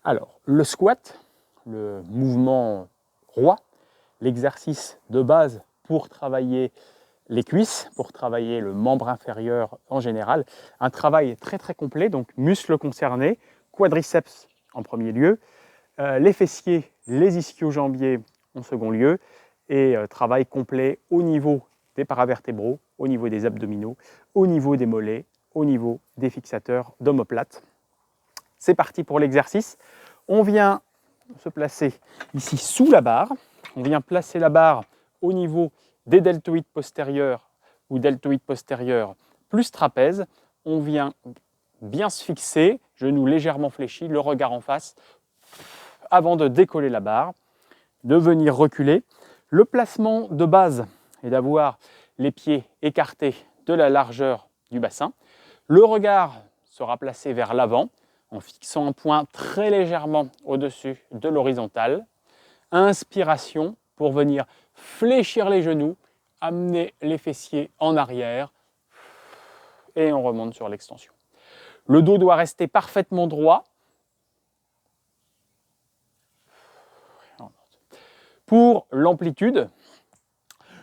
Alors, le squat, le mouvement roi, l'exercice de base pour travailler les cuisses, pour travailler le membre inférieur en général. Un travail très très complet, donc muscles concernés, quadriceps en premier lieu, les fessiers, les ischio-jambiers en second lieu, et travail complet au niveau des paravertébraux, au niveau des abdominaux, au niveau des mollets, au niveau des fixateurs d'omoplate. C'est parti pour l'exercice. On vient se placer ici sous la barre. On vient placer la barre au niveau des deltoïdes postérieurs ou deltoïdes postérieurs plus trapèze. On vient bien se fixer, genoux légèrement fléchis, le regard en face, avant de décoller la barre, de venir reculer. Le placement de base est d'avoir les pieds écartés de la largeur du bassin. Le regard sera placé vers l'avant en fixant un point très légèrement au-dessus de l'horizontale. Inspiration pour venir fléchir les genoux, amener les fessiers en arrière et on remonte sur l'extension. Le dos doit rester parfaitement droit. Pour l'amplitude,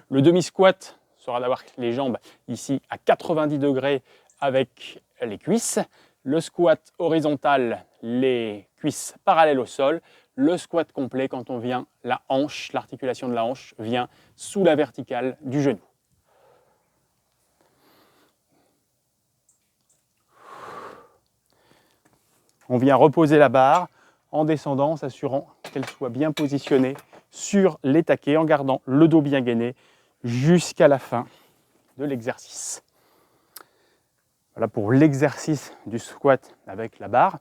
le demi-squat sera d'avoir les jambes ici à 90 degrés avec les cuisses. Le squat horizontal, les cuisses parallèles au sol. Le squat complet, quand on vient, la hanche, l'articulation de la hanche vient sous la verticale du genou. On vient reposer la barre en descendant, en s'assurant qu'elle soit bien positionnée sur les taquets, en gardant le dos bien gainé jusqu'à la fin de l'exercice. Voilà pour l'exercice du squat avec la barre.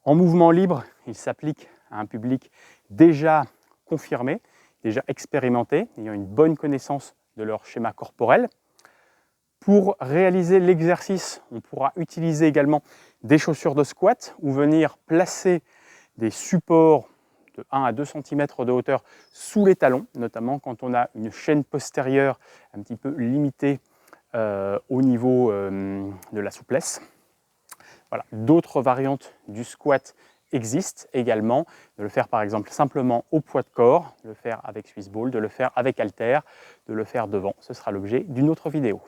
En mouvement libre, il s'applique à un public déjà confirmé, déjà expérimenté, ayant une bonne connaissance de leur schéma corporel. Pour réaliser l'exercice, on pourra utiliser également des chaussures de squat ou venir placer des supports de 1 à 2 cm de hauteur sous les talons, notamment quand on a une chaîne postérieure un petit peu limitée au niveau de la souplesse. Voilà. D'autres variantes du squat existent également, de le faire par exemple simplement au poids de corps, de le faire avec Swiss Ball, de le faire avec haltère, de le faire devant. Ce sera l'objet d'une autre vidéo.